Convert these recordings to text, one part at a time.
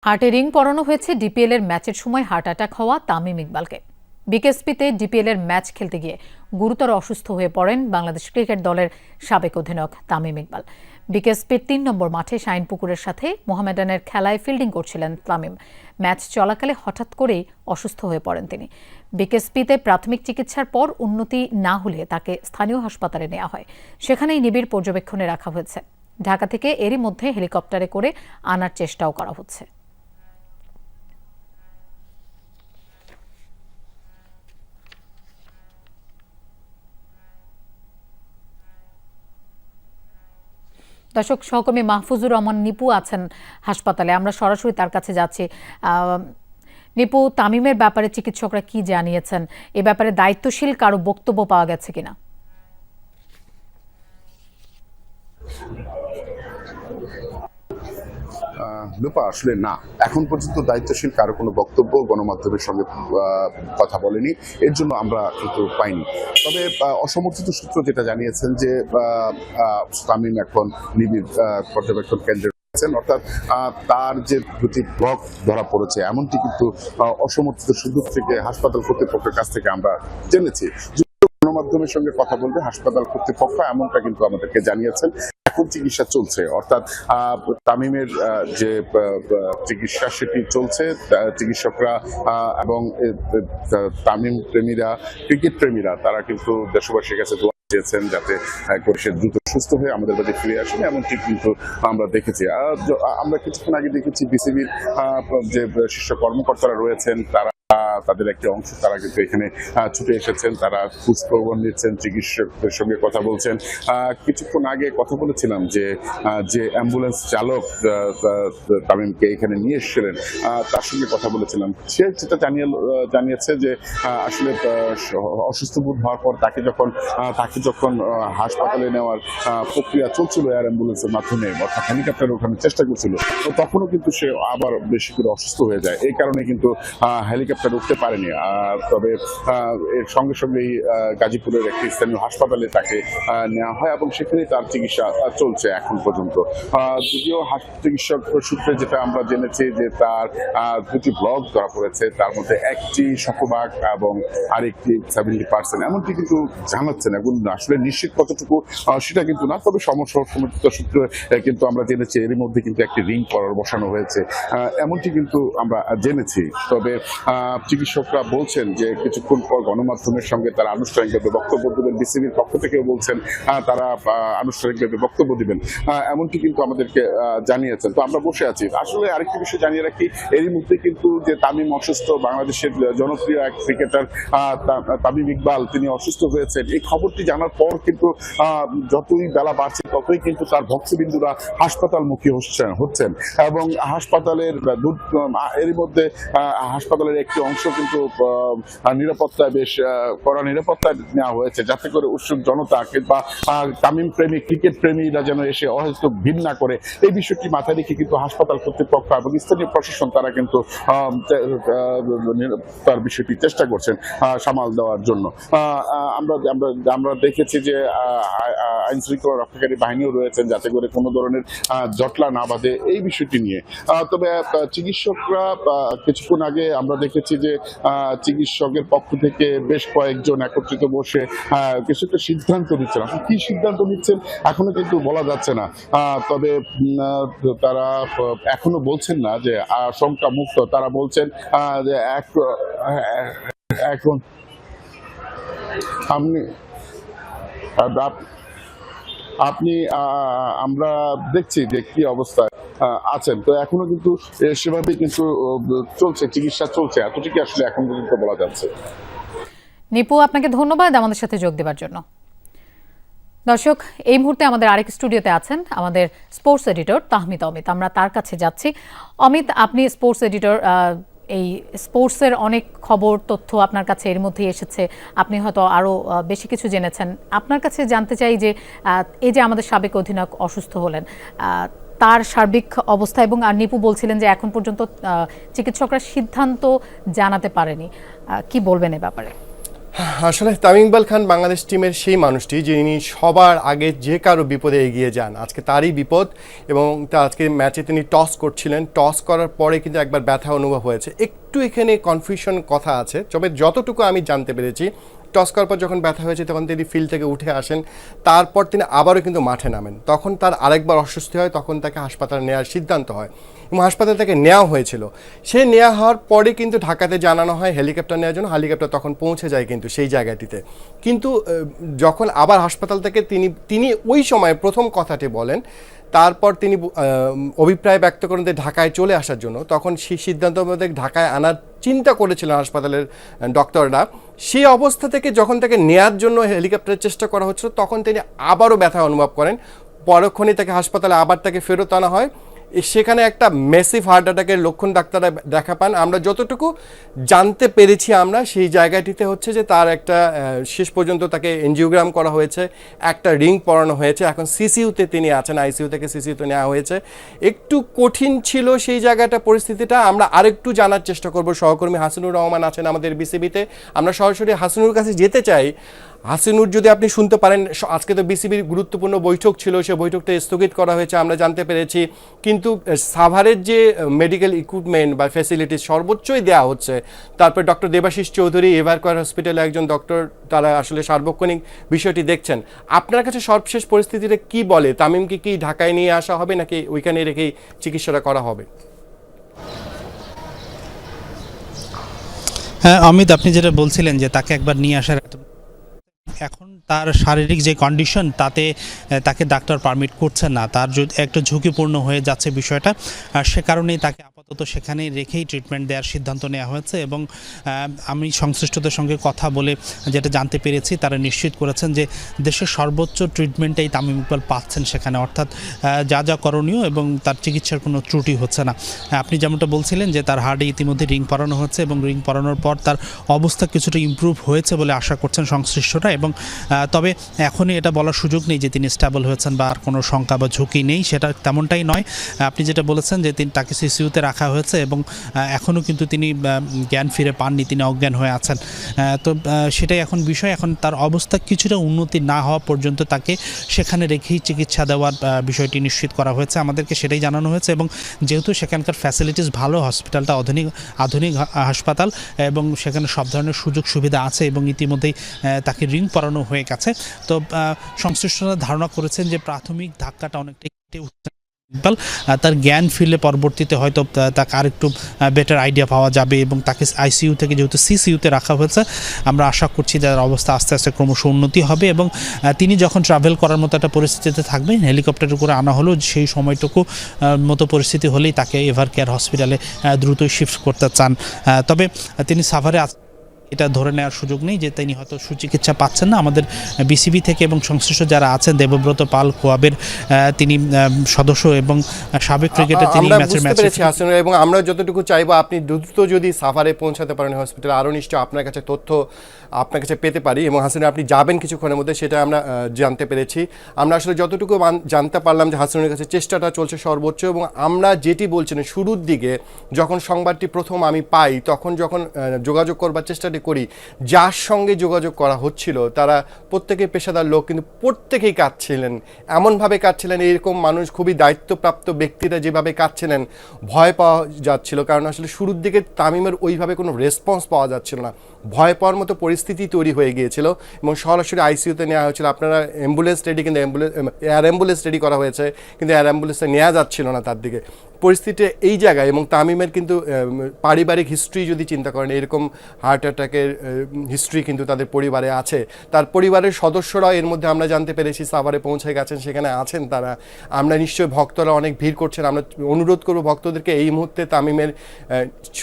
হার্টে রিং পরানো হয়েছে ডিপিএল এর ম্যাচের সময় হার্ট অ্যাটাক হওয়া তামিম ইকবালকে। বিকেএসপিতে ডিপিএল এর ম্যাচ খেলতে গিয়ে গুরুতর অসুস্থ হয়ে পড়েন বাংলাদেশ ক্রিকেট দলের সাবেক অধিনায়ক তামিম ইকবাল। বিকেএসপির ৩ নম্বর মাঠে শাহিনপুকুরের সাথে মোহামেডানের খেলায় ফিল্ডিং করছিলেন তামিম। ম্যাচ চলাকালে হঠাৎ করেই অসুস্থ হয়ে পড়েন তিনি। বিকেএসপিতে প্রাথমিক চিকিৎসার পর উন্নতি না হলে তাকে স্থানীয় হাসপাতালে নেওয়া হয়, সেখানেই নিবিড় পর্যবেক্ষণে রাখা হয়েছে। ঢাকা থেকে এরই মধ্যে হেলিকপ্টারে করে আনার চেষ্টাও করা হচ্ছে। দর্শক, সহকর্মী মাহফুজুর রহমান নিপু আছেন হাসপাতালে, আমরা সরাসরি তার কাছে যাচ্ছি। নিপু, তামিমের ব্যাপারে চিকিৎসকরা কি জানিয়েছেন? এ ব্যাপারে দায়িত্বশীল কারো বক্তব্য পাওয়া গেছে কিনা? লোপা আসলে না, এখন পর্যন্ত দায়িত্বশীল কারো কোনো বক্তব্য গণমাধ্যমের সঙ্গে কথা বলেনি, এর জন্য আমরা কিন্তু পাইনি। তবে অসমর্থিত সূত্র যেটা জানিয়েছেন যে তামিম এখন নিবিড় পর্যবেক্ষণ কেন্দ্রে রয়েছেন, অর্থাৎ তার যে দুটি ব্লক ধরা পড়েছে এমনটি কিন্তু অসমর্থিত সূত্র থেকে হাসপাতাল কর্তৃপক্ষের কাছ থেকে আমরা জেনেছি। গণমাধ্যমের সঙ্গে কথা বলবে হাসপাতাল কর্তৃপক্ষ এমনটা কিন্তু আমাদেরকে জানিয়েছেন। এখন চিকিৎসা চলছে, অর্থাৎ তামিমের যে চিকিৎসা সেটি চলছে। চিকিৎসকরা এবং তামিম প্রেমীরা, ক্রিকেট প্রেমীরা তারা কিন্তু দেশবাসীর কাছে দোয়া চেয়েছেন যাতে সে দ্রুত সুস্থ হয়ে আমাদের বাড়ি ফিরে আসেন, এমনটি কিন্তু আমরা দেখেছি। আমরা কিছুক্ষণ আগে দেখেছি বিসিবির যে শীর্ষ কর্মকর্তারা রয়েছেন তাদের একটি অংশ তারা কিন্তু এখানে ছুটে এসেছেন, তারা খোঁজখবর নিচ্ছেন, চিকিৎসকদের সঙ্গে কথা বলছেন। কিছুক্ষণ আগে কথা বলেছিলাম যে অ্যাম্বুলেন্স চালক তামিমকে এখানে নিয়ে এসেছিলেন তার সঙ্গে কথা বলেছিলাম। সে যেটা জানিয়েছে যে আসলে অসুস্থ বোধ হওয়ার পর তাকে যখন হাসপাতালে নেওয়ার প্রক্রিয়া চলছিল এয়ার অ্যাম্বুলেন্সের মাধ্যমে, অর্থাৎ হেলিকপ্টার ওঠানোর চেষ্টা করছিল, তো তখনও কিন্তু সে আবার বেশি করে অসুস্থ হয়ে যায়। এই কারণে কিন্তু হেলিকপ্টার উঠতে পারেনি। তবে এর সঙ্গে সঙ্গেই গাজীপুরের একটি স্থানীয় হাসপাতালে তাকে নেওয়া হয় এবং সেখানেই তার চিকিৎসা চলছে এখন পর্যন্ত। যদিও চিকিৎসক সূত্রে যেটা আমরা জেনেছি যে তার দুটি ব্লক ধরা পড়েছে, তার মধ্যে একটি শতভাগ এবং আরেকটি 70%, এমনটি কিন্তু জানাচ্ছেন। এখন আসলে নিশ্চিত কতটুকু সেটা কিন্তু না, তবে সমর্থিত সূত্রে কিন্তু আমরা জেনেছি এরই মধ্যে কিন্তু একটি রিং বসানো হয়েছে, এমনটি কিন্তু আমরা জেনেছি। তবে চিকিৎসকরা বলছেন যে কিছুক্ষণ পর গণমাধ্যমের সঙ্গে তারা আনুষ্ঠানিকভাবে বক্তব্য দেবেন। বিসিবির পক্ষ থেকেও বলছেন তারা আনুষ্ঠানিকভাবে বক্তব্য দিবেন, এমনটি কিন্তু আমাদেরকে জানিয়েছেন। তো আমরা বসে আছি। আসলে আরেকটি বিষয় জানিয়ে রাখি, এরই মধ্যে কিন্তু যে তামিম অসুস্থ, বাংলাদেশের জনপ্রিয় এক ক্রিকেটার তামিম ইকবাল তিনি অসুস্থ হয়েছেন, এই খবরটি জানার পর কিন্তু যতই বেলা বাড়ছে ততই কিন্তু তার ভক্তবিন্দুরা হাসপাতালমুখী হচ্ছেন এবং হাসপাতালের এরই মধ্যে হাসপাতালের একটি অংশ কিন্তু নিরাপত্তায় বেশ কড়া নিরাপত্তায় নেওয়া হয়েছে, যাতে করে উৎসুক জনতা বা তামিম প্রেমী, ক্রিকেট প্রেমীরা যেন এসে অহেতুক ভিড় না করে, এই বিষয়টি মাথায় রেখে কিন্তু হাসপাতাল কর্তৃপক্ষ এবং স্থানীয় প্রশাসন তারা কিন্তু তার বিষয়টি চেষ্টা করছেন সামাল দেওয়ার জন্য। আমরা দেখেছি যে আইন শৃঙ্খলা রক্ষাকারী বাহিনীও রয়েছেন যাতে করে কোনো ধরনের জটলা না বাঁধে এই বিষয়টি নিয়ে। তবে চিকিৎসকরা কিছুক্ষণ আগে আমরা দেখেছি যে চিকিৎসকের পক্ষ থেকে বেশ কয়েকজন একত্রিত বসে কিছু একটা সিদ্ধান্ত নিচ্ছেন। আসলে কি সিদ্ধান্ত নিচ্ছেন এখনো কিন্তু বলা যাচ্ছে না। তবে তারা এখনো বলছেন না যে আশঙ্কা মুক্ত, তারা বলছেন যে এখন আপনি আমরা দেখছি যে কি অবস্থায় আছেন, তো এখনো কিন্তু সেভাবেই কিন্তু চলছে, চিকিৎসা চলছে, এতটুকু আসলে এখন পর্যন্ত বলা যাচ্ছে। নিপু, আপনাকে ধন্যবাদ আমাদের সাথে যোগ দেওয়ার জন্য। দর্শক, এই মুহূর্তে আমাদের আরেক স্টুডিওতে আছেন আমাদের স্পোর্টস এডিটর তাহমিদ অমিত, আমরা তার কাছে যাচ্ছি। অমিত, আপনি স্পোর্টস এডিটর, এই স্পোর্টসের অনেক খবর তথ্য আপনার কাছে এর মধ্যে এসেছে, আপনি হয়তো আরও বেশি কিছু জেনেছেন। আপনার কাছে জানতে চাই যে এই যে আমাদের সাবেক অধিনায়ক অসুস্থ হলেন, তার সার্বিক অবস্থা, এবং আর নিপু বলছিলেন যে এখন পর্যন্ত চিকিৎসকরা সিদ্ধান্ত জানাতে পারেনি, কি বলবেন এ ব্যাপারে? আসলে তামিম ইকবাল খান বাংলাদেশ টিমের সেই মানুষটি যিনি সবার আগে যে কারো বিপদে এগিয়ে যান। আজকে তারই বিপদ এবং আজকে ম্যাচে তিনি টস করছিলেন, টস করার পরে কিন্তু একবার ব্যথা অনুভব হয়েছে। একটু এখানে কনফিউশন কথা আছে, তবে যতটুকু আমি জানতে পেরেছি টস করার পর যখন ব্যথা হয়েছে তখন তিনি ফিল্ড থেকে উঠে আসেন, তারপর তিনি আবারও কিন্তু মাঠে নামেন। তখন তার আরেকবার অসুস্থ হয়, তখন তাকে হাসপাতালে নেওয়ার সিদ্ধান্ত হয় এবং হাসপাতালে তাকে নেওয়া হয়েছিল। সে নেওয়া হওয়ার পরে কিন্তু ঢাকাতে জানানো হয় হেলিকপ্টার নেওয়ার জন্য, হেলিকপ্টার তখন পৌঁছে যায় কিন্তু সেই জায়গাটিতে। কিন্তু যখন আবার হাসপাতাল থেকে তিনি ওই সময় প্রথম কথাটি বলেন, তারপর তিনি অভিপ্রায় ব্যক্ত করেন যে ঢাকায় চলে আসার জন্য। তখন সেই সিদ্ধান্ত মধ্যে ঢাকায় আনার চিন্তা করেছিলেন হাসপাতালের ডক্টররা। সেই অবস্থা থেকে যখন তাকে নেয়ার জন্য হেলিকপ্টারের চেষ্টা করা হচ্ছিল, তখন তিনি আবারও ব্যথা অনুভব করেন। পরক্ষণে তাকে হাসপাতালে আবার তাকে ফেরত আনা হয়। সেখানে একটা মেসিভ হার্ট অ্যাটাকের লক্ষণ ডাক্তাররা দেখা পান। আমরা যতটুকু জানতে পেরেছি আমরা সেই জায়গাটিতে হচ্ছে যে তার একটা শেষ পর্যন্ত তাকে এনজিওগ্রাম করা হয়েছে, একটা রিং পরানো হয়েছে। এখন সিসিইউতে তিনি আছেন, আইসিইউ থেকে সিসিইউতে নেওয়া হয়েছে। একটু কঠিন ছিল সেই জায়গাটা, পরিস্থিতিটা। আমরা আরেকটু জানার চেষ্টা করব। সহকর্মী হাসিনুর রহমান আছেন আমাদের বিসিবিতে, আমরা সরাসরি হাসিনুর কাছে যেতে চাই। হাসিনুর, যদি আপনি শুনতে পারেন, আজকে তো বিসিবির গুরুত্বপূর্ণ বৈঠক ছিল, সে বৈঠকটা স্থগিত করা হয়েছে আমরা জানতে পেরেছি, কিন্তু সাভারের যে মেডিকেল ইকুইপমেন্ট বা ফ্যাসিলিটিস সর্বোচ্চই দেওয়া হচ্ছে। তারপর ডক্টর দেবাশিস চৌধুরী এভারকেয়ার হসপিটালে একজন ডক্টর, তারা আসলে সার্বক্ষণিক বিষয়টি দেখছেন। আপনার কাছে সর্বশেষ পরিস্থিতিটা কি বলে? তামিমকে কি ঢাকায় নিয়ে আসা হবে নাকি ওইখানে রেখেই চিকিৎসাটা করা হবে? হ্যাঁ অমিত, আপনি যেটা বলছিলেন যে তাকে একবার নিয়ে আসার, এখন তার শারীরিক যে কন্ডিশন তাতে তাকে ডাক্তার পারমিট করছেন না, তার যদি একটু ঝুঁকিপূর্ণ হয়ে যাচ্ছে বিষয়টা, আর সে কারণেই তাকে আপাতত সেখানে রেখেই ট্রিটমেন্ট দেওয়ার সিদ্ধান্ত নেওয়া হয়েছে। এবং আমি সংশ্লিষ্টদের সঙ্গে কথা বলে যেটা জানতে পেরেছি, তারা নিশ্চিত করেছেন যে দেশের সর্বোচ্চ ট্রিটমেন্টটাই তামিম ইকবাল পাচ্ছেন সেখানে, অর্থাৎ যা যা করণীয় এবং তার চিকিৎসার কোনো ত্রুটি হচ্ছে না। আপনি যেমনটা বলছিলেন যে তার হার্টে ইতিমধ্যে রিং পরানো হচ্ছে এবং রিং পরানোর পর তার অবস্থা কিছুটা ইমপ্রুভ হয়েছে বলে আশা করছেন সংশ্লিষ্টরা। এবং তবে এখনই এটা বলার সুযোগ নেই যে তিনি স্টেবল হয়েছেন বা আর কোনো শঙ্কা বা ঝুঁকি নেই, সেটা তেমনটাই নয়। আপনি যেটা বলেছেন যে তাকে সিসিইউতে রাখা হয়েছে এবং এখনও কিন্তু তিনি জ্ঞান ফিরে পাননি, তিনি অজ্ঞান হয়ে আছেন। তো সেটাই এখন বিষয়। এখন তার অবস্থা কিছুটা উন্নতি না হওয়া পর্যন্ত তাকে সেখানে রেখেই চিকিৎসা দেওয়ার বিষয়টি নিশ্চিত করা হয়েছে, আমাদেরকে সেটাই জানানো হয়েছে। এবং যেহেতু সেখানকার ফ্যাসিলিটিস ভালো, হসপিটালটা আধুনিক হাসপাতাল এবং সেখানে সব ধরনের সুযোগ সুবিধা আছে এবং ইতিমধ্যেই তাকে রিং পরানো হয়ে গেছে। তো সংশ্লিষ্টরা ধারণা করেছেন যে প্রাথমিক ধাক্কাটা অনেকটাই ইকবাল, তার জ্ঞান ফিরলে পরবর্তীতে হয়তো তাকে আরেকটু বেটার আইডিয়া পাওয়া যাবে এবং তাকে আইসিইউ থেকে যেহেতু সিসিইউতে রাখা হয়েছে, আমরা আশা করছি তার অবস্থা আস্তে আস্তে ক্রমশ উন্নতি হবে এবং তিনি যখন ট্রাভেল করার মতো একটা পরিস্থিতিতে থাকবেন, হেলিকপ্টারের করে আনা হলেও সেই সময়টুকু মতো পরিস্থিতি হলেই তাকে এভারকেয়ার হসপিটালে দ্রুতই শিফট করতে চান। তবে তিনি সাভারে এটা ধরে নেওয়ার সুযোগ নেই যে তিনি হয়তো সুচিকিৎসা পাচ্ছেন না। আমাদের বিসিবি থেকে এবং সংশ্লিষ্ট যারা আছেন, দেবব্রত পাল কোয়াবের তিনি সদস্য এবং সাবেক ক্রিকেটার, তিনি এবং আমরা যতটুকু চাইবো আপনি দ্রুত যদি সাভারে পৌঁছাতে পারেন হসপিটালে, আরও নিশ্চয় আপনার কাছে তথ্য আপনার কাছে পেতে পারি এবং হাসিনা আপনি যাবেন কিছুক্ষণের মধ্যে, সেটা আমরা জানতে পেরেছি। আমরা আসলে যতটুকু জানতে পারলাম যে হাসিনের কাছে চেষ্টাটা চলছে সর্বোচ্চ। এবং আমরা যেটি বলছিলেন শুরুর দিকে যখন সংবাদটি প্রথম আমি পাই, তখন যখন যোগাযোগ করবার চেষ্টাটি করি, যার সঙ্গে যোগাযোগ করা হচ্ছিল তারা প্রত্যেকেই পেশাদার লোক, কিন্তু প্রত্যেকেই কাঁদছিলেন। এমনভাবে কাঁদছিলেন, এরকম মানুষ খুবই দায়িত্বপ্রাপ্ত ব্যক্তিরা যেভাবে কাঁদছিলেন ভয় পাওয়া যাচ্ছিল। কারণ আসলে শুরুর দিকে তামিমের ওইভাবে কোনো রেসপন্স পাওয়া যাচ্ছিল না, ভয় পাওয়ার মতো পরিস্থিতি তৈরি হয়ে গিয়েছিল এবং সরাসরি আইসিইউতে নেওয়া হয়েছিল। আপনারা অ্যাম্বুলেন্স রেডি, কিন্তু এয়ার অ্যাম্বুলেন্স রেডি করা হয়েছে, কিন্তু এয়ার অ্যাম্বুলেন্সে নেওয়া যাচ্ছিল না তার দিকে। পরিস্থিতি এই জায়গায় এবং তামিমের কিন্তু পারিবারিক হিস্ট্রি যদি চিন্তা করেন, এরকম হার্ট অ্যাটাকের হিস্ট্রি কিন্তু তাদের পরিবারে আছে। তার পরিবারের সদস্যরাও এর মধ্যে আমরা জানতে পেরেছি সাভারে পৌঁছে গেছেন, সেখানে আছেন তারা। আমরা নিশ্চয়ই ভক্তরা অনেক ভিড় করছেন। আমরা অনুরোধ করব ভক্তদেরকে এই মুহূর্তে তামিমের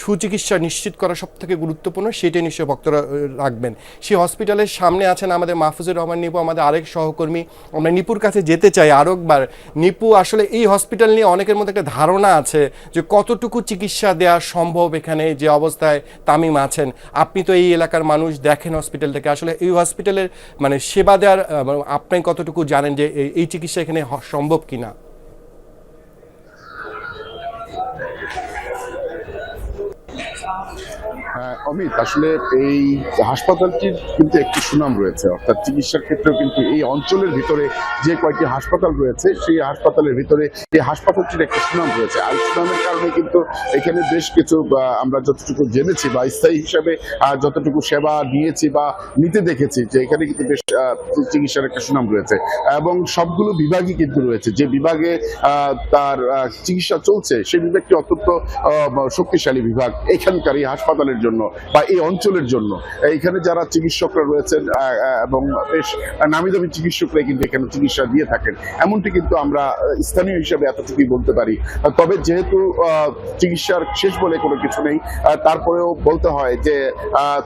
সুচিকিৎসা নিশ্চিত করা সবথেকে গুরুত্বপূর্ণ, সেটাই নিশ্চয়ই ভক্তরা রাখবেন। সেই হসপিটালের সামনে আছেন আমাদের মাহফুজুর রহমান নিপু, আমাদের আরেক সহকর্মী। আমরা নিপুর কাছে যেতে চাই আরও একবার। নিপু, আসলে এই হসপিটাল নিয়ে অনেকের মধ্যে একটা ধারণা আছে যে কতটুকু চিকিৎসা দেওয়া সম্ভব এখানে যে অবস্থায় তামিম আছেন। আপনি তো এই এলাকার মানুষ, দেখেন হসপিটালটাকে, আসলে এই হসপিটালের মানে সেবা দেওয়ার আপনি কতটুকু জানেন যে এই চিকিৎসা এখানে সম্ভব কিনা? অমিত, আসলে এই হাসপাতালটির কিন্তু একটি সুনাম রয়েছে, অর্থাৎ চিকিৎসার ক্ষেত্রেও কিন্তু এই অঞ্চলের ভিতরে যে কয়েকটি হাসপাতাল রয়েছে সেই হাসপাতালের ভিতরে এই হাসপাতালটির একটা সুনাম রয়েছে। আর সুনামের কারণে কিন্তু এখানে বেশ কিছু আমরা যতটুকু জেনেছি বা স্থায়ী হিসাবে যতটুকু সেবা নিয়েছি বা নিতে দেখেছি যে এখানে কিন্তু বেশ চিকিৎসার একটা সুনাম রয়েছে এবং সবগুলো বিভাগই কিন্তু রয়েছে। যে বিভাগে তার চিকিৎসা চলছে সেই বিভাগটি অত্যন্ত শক্তিশালী বিভাগ এখানকার এই হাসপাতালের জন্য বা এই অঞ্চলের জন্য। এখানে যারা চিকিৎসকরা রয়েছেন এবং বেশ নামি দামি চিকিৎসকরা কিন্তু এখানে চিকিৎসা দিয়ে থাকেন, এমনটি কিন্তু আমরা স্থানীয় হিসাবে এতটুকুই বলতে পারি। তবে যেহেতু চিকিৎসার শেষ বলে কোনো কিছু নেই, তারপরেও বলতে হয় যে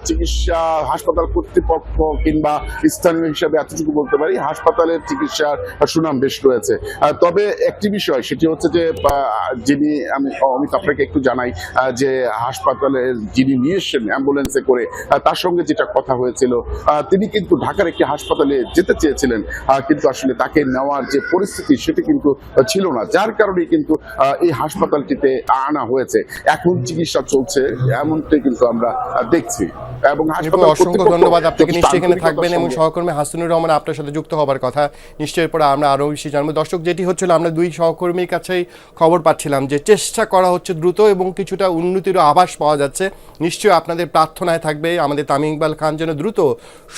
চিকিৎসা হাসপাতাল কর্তৃপক্ষ কিংবা স্থানীয় হিসাবে এতটুকু বলতে পারি হাসপাতালের চিকিৎসার সুনাম বেশ রয়েছে। তবে একটি বিষয় সেটি হচ্ছে যে যিনি অমিত আপনাকে একটু জানাই যে হাসপাতালে যিনি নিয়ে এসছেন অ্যাম্বুলেন্সে করে, তার সঙ্গে যেটা কথা হয়েছিল তিনি কিন্তু ঢাকার একটি হাসপাতালে যেতে চেয়েছিলেন, কিন্তু আসলে তাকে নেওয়ার যে পরিস্থিতি সেটি কিন্তু ছিল না, যার কারণে কিন্তু এই হাসপাতালটিতে আনা হয়েছে। এখন চিকিৎসা চলছে এমনটাই কিন্তু আমরা দেখছি। এবং অসংখ্য ধন্যবাদ আপনাকে। নিশ্চয়ই এখানে থাকবেন এবং সহকর্মী হাসিনুর রহমান আপনার সাথে যুক্ত হবার কথা, নিশ্চয়ই পরে আমরা আরও বেশি জানবো। দর্শক, যেটি হচ্ছিল আমরা দুই সহকর্মীর কাছেই খবর পাচ্ছিলাম যে চেষ্টা করা হচ্ছে দ্রুত এবং কিছুটা উন্নতিরও আভাস পাওয়া যাচ্ছে। নিশ্চয়ই আপনাদের প্রার্থনায় থাকবে আমাদের তামিম ইকবাল খান যেন দ্রুত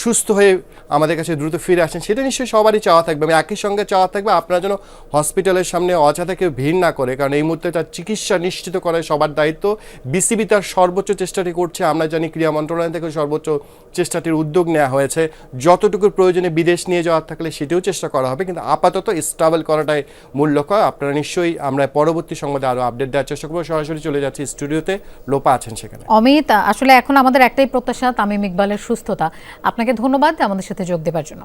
সুস্থ হয়ে আমাদের কাছে দ্রুত ফিরে আসেন, সেটা নিশ্চয়ই সবারই চাওয়া থাকবে। এবং একই সঙ্গে চাওয়া থাকবে আপনারা যেন হসপিটালের সামনে অযথা কেউ ভিড় না করে, কারণ এই মুহূর্তে তার চিকিৎসা নিশ্চিত করার সবার দায়িত্ব। বিসিবি তার সর্বোচ্চ চেষ্টাটি করছে, আমরা জানি ক্রীড়া মন্ত্রণালয় থেকে সর্বোচ্চ চেষ্টাটির উদ্যোগ নেওয়া হয়েছে। যতটুকু প্রয়োজনে বিদেশ নিয়ে যাওয়ার থাকলে সেটিও চেষ্টা করা হবে, কিন্তু আপাতত স্টেবল করাটাই মূল লক্ষ্য। আপনারা নিশ্চয়ই আমরা পরবর্তী সংবাদে আরও আপডেট দেওয়ার চেষ্টা করবো। সরাসরি চলে যাচ্ছি স্টুডিওতে, লোপা আছেন সেখানে। অমিত, আসলে এখন আমাদের একটাই প্রত্যাশা তামিম ইকবালের সুস্থতা। আপনাকে ধন্যবাদ আমাদের সাথে যোগ দেওয়ার জন্য।